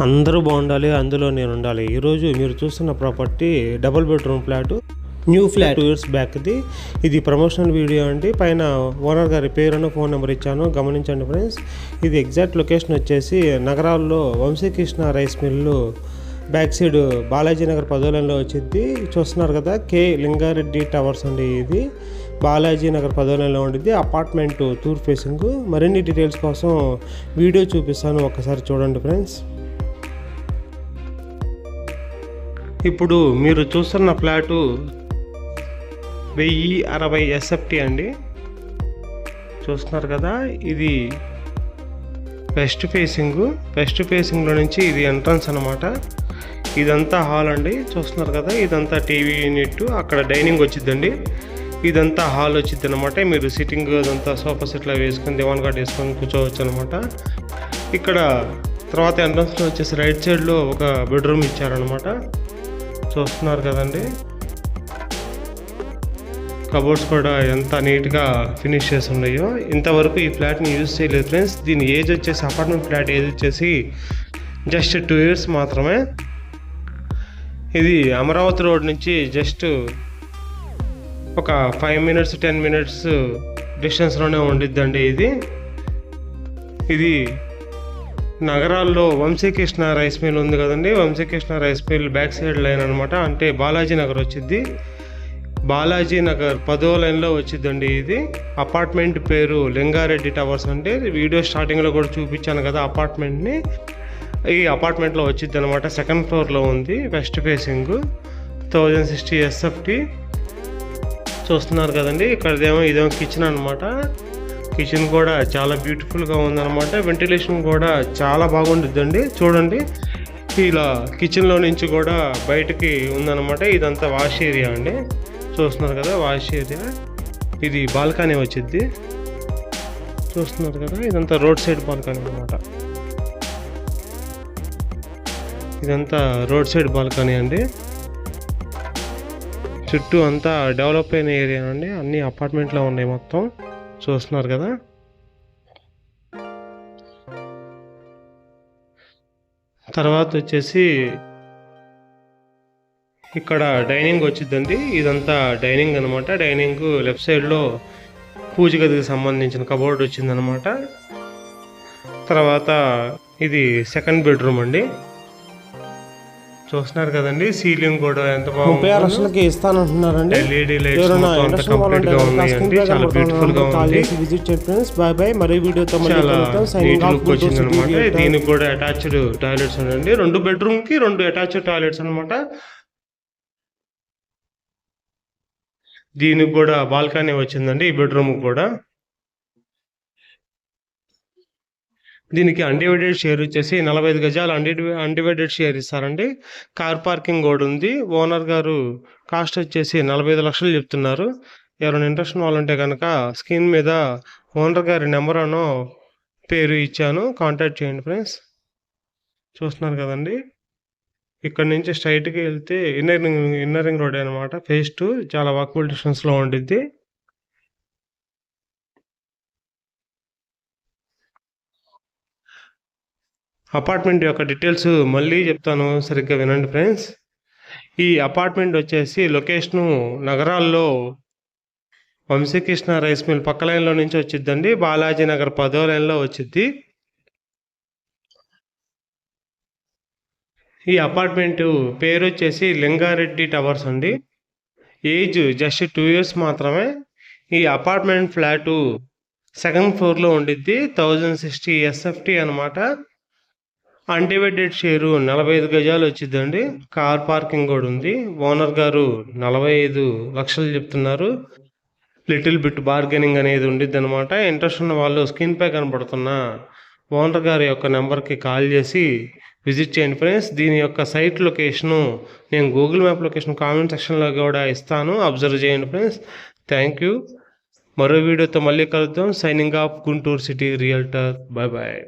అందరూ బాగుండాలి, అందులో నేను ఉండాలి. ఈరోజు మీరు చూస్తున్న property double bedroom flat, new flat 2 years బ్యాక్ది. ఇది ప్రమోషనల్ వీడియో అండి. పైన ఓనర్ గారి పేరును ఫోన్ నెంబర్ ఇచ్చాను, గమనించండి ఫ్రెండ్స్. ఇది ఎగ్జాక్ట్ లొకేషన్ వచ్చేసి నగరాల్లో Vamshikrishna rice mill back side Balaji Nagar 10వ లైన్లో వచ్చింది. చూస్తున్నారు కదా, కే లింగారెడ్డి టవర్స్ అండి. ఇది బాలాజీ నగర్ 10వ లైన్లో ఉండిద్ది. అపార్ట్మెంట్ తూర్పు ఫేసింగ్. మరిన్ని డీటెయిల్స్ కోసం వీడియో చూపిస్తాను, ఒక్కసారి చూడండి ఫ్రెండ్స్. ఇప్పుడు మీరు చూస్తున్న ఫ్లాటు 1060 SFT అండి. చూస్తున్నారు కదా, ఇది వెస్ట్ ఫేసింగ్లో నుంచి ఇది ఎంట్రన్స్ అనమాట. ఇదంతా హాల్ అండి. చూస్తున్నారు కదా, ఇదంతా టీవీ యూనిట్, అక్కడ డైనింగ్ వచ్చిద్దండి. ఇదంతా హాల్ వచ్చింది అనమాట. మీరు సిట్టింగ్ అదంతా సోఫా సెట్లో వేసుకొని దివాన్ కాట్ వేసుకొని కూర్చోవచ్చు అనమాట. ఇక్కడ తర్వాత ఎంట్రన్స్లో వచ్చేసి రైట్ సైడ్లో ఒక బెడ్రూమ్ ఇచ్చారనమాట. చూస్తున్నారు కదండి, కబోర్డ్స్ కూడా ఎంత నీట్గా ఫినిష్ చేసి ఉన్నాయో. ఇంతవరకు ఈ ఫ్లాట్ని యూజ్ చేయలేదు ఫ్రెండ్స్. దీని ఏజ్ వచ్చేసి అపార్ట్మెంట్ ఫ్లాట్ ఏజ్ వచ్చేసి జస్ట్ 2 years మాత్రమే. ఇది అమరావతి రోడ్ నుంచి జస్ట్ ఒక 5 minutes 10 minutes డిస్టెన్స్లోనే ఉండిద్దండి. ఇది నగరాల్లో వంశీకృష్ణ రైస్ మిల్ ఉంది కదండి. Vamshikrishna rice mill back side line అనమాట. అంటే బాలాజీ నగర్ వచ్చింది. బాలాజీ నగర్ 10వ లైన్లో వచ్చిందండి. ఇది అపార్ట్మెంట్ పేరు లింగారెడ్డి టవర్స్. అంటే వీడియో స్టార్టింగ్లో కూడా చూపించాను కదా అపార్ట్మెంట్ని. ఈ అపార్ట్మెంట్లో వచ్చింది అనమాట. 2nd floorలో ఉంది, వెస్ట్ ఫేసింగ్, 1060 SFT. చూస్తున్నారు కదండి, ఇదేమో కిచెన్ అనమాట. కిచెన్ కూడా చాలా బ్యూటిఫుల్గా ఉందన్నమాట. వెంటిలేషన్ కూడా చాలా బాగుంటుందండి. చూడండి, ఇలా కిచెన్లో నుంచి కూడా బయటకి ఉందన్నమాట. ఇదంతా వాష్ ఏరియా అండి. చూస్తున్నారు కదా, వాష్ ఏరియా. ఇది బాల్కనీ వచ్చింది. చూస్తున్నారు కదా, ఇదంతా రోడ్ సైడ్ బాల్కనీ అనమాట. ఇదంతా రోడ్ సైడ్ బాల్కనీ అండి. చుట్టూ అంతా డెవలప్ అయిన ఏరియా అండి. అన్ని అపార్ట్మెంట్లో ఉన్నాయి మొత్తం. చూస్తున్నారు కదా, తర్వాత వచ్చేసి ఇక్కడ డైనింగ్ వచ్చిందండి. ఇదంతా డైనింగ్ అనమాట. డైనింగ్ లెఫ్ట్ సైడ్లో పూజ గదికి సంబంధించిన కబోర్డ్ వచ్చిందనమాట. తర్వాత ఇది 2nd bedroom అండి. చూస్తున్నారు కదండి, సీలింగ్ కూడా ఎంత బాగుంది. 36 లక్షలకి ఇస్తానంటున్నారండి. LED లైట్స్ కంప్లీట్ గా ఉన్నాయండి. చాలా బ్యూటిఫుల్ గా ఉంది. విజిట్ చేయండి ఫ్రెండ్స్. By by. మరో వీడియోతో మళ్ళీ కలుద్దాం. Signing of. వచ్చిందనమాట. దీనికి కూడా అటాచ్డ్ టాయిలెట్స్ ఉన్నాయండి. 2 bedroom కి 2 అటాచ్డ్ టాయిలెట్స్ అనమాట. దీనికి కూడా బాల్కనీ వచ్చిందండి. ఈ బెడ్రూమ్ కూడా. దీనికి అన్డివైడెడ్ షేర్ వచ్చేసి 45 గజాలు అన్డివైడెడ్ షేర్ ఇస్తారండి. కార్ పార్కింగ్ కూడా ఉంది. ఓనర్ గారు కాస్ట్ వచ్చేసి 45 లక్షలు చెప్తున్నారు. ఎవరైనా ఇంట్రెస్ట్ వాళ్ళంటే కనుక స్క్రీన్ మీద ఓనర్ గారి నెంబర్ అనో పేరు ఇచ్చాను, కాంటాక్ట్ చేయండి ఫ్రెండ్స్. చూస్తున్నారు కదండి, ఇక్కడ నుంచి స్ట్రైట్కి వెళ్తే ఇన్నర్ రింగ్ రోడ్ అనమాట. phase 2 చాలా వాకబుల్ డిస్టెన్స్లో ఉండిద్ది. అపార్ట్మెంట్ యొక్క డీటెయిల్స్ మళ్ళీ చెప్తాను, సరిగ్గా వినండి ఫ్రెండ్స్. ఈ అపార్ట్మెంట్ వచ్చేసి లొకేషను నగరాల్లో వంశీకృష్ణ రైస్ మిల్ పక్క లైన్లో నుంచి వచ్చిద్దండి. బాలాజీ నగర్ 10వ లైన్లో వచ్చిద్ది. ఈ అపార్ట్మెంట్ పేరు వచ్చేసి లింగారెడ్డి టవర్స్ అండి. ఏజ్ జస్ట్ 2 years మాత్రమే. ఈ అపార్ట్మెంట్ ఫ్లాటు 2nd floorలో ఉండిద్ది. 1060 SFT అనమాట. అన్డివైడెడ్ షేరు 45 గజాలు వచ్చిందండి. కార్ పార్కింగ్ కూడా ఉంది. ఓనర్ గారు 45 లక్షలు చెప్తున్నారు. లిటిల్ బిట్ బార్గెనింగ్ అనేది ఉండిద్ది అనమాట. ఇంట్రెస్ట్ ఉన్న వాళ్ళు స్క్రీన్పై కనబడుతున్న ఓనర్ గారి యొక్క నెంబర్కి కాల్ చేసి విజిట్ చేయండి ఫ్రెండ్స్. దీని యొక్క సైట్ లొకేషను నేను గూగుల్ మ్యాప్ లొకేషన్ కామెంట్ సెక్షన్లో కూడా ఇస్తాను, అబ్జర్వ్ చేయండి ఫ్రెండ్స్. Thank you. మరో వీడియోతో మళ్ళీ కలుద్దాం. Signing off, Guntur city realtor. Bye bye.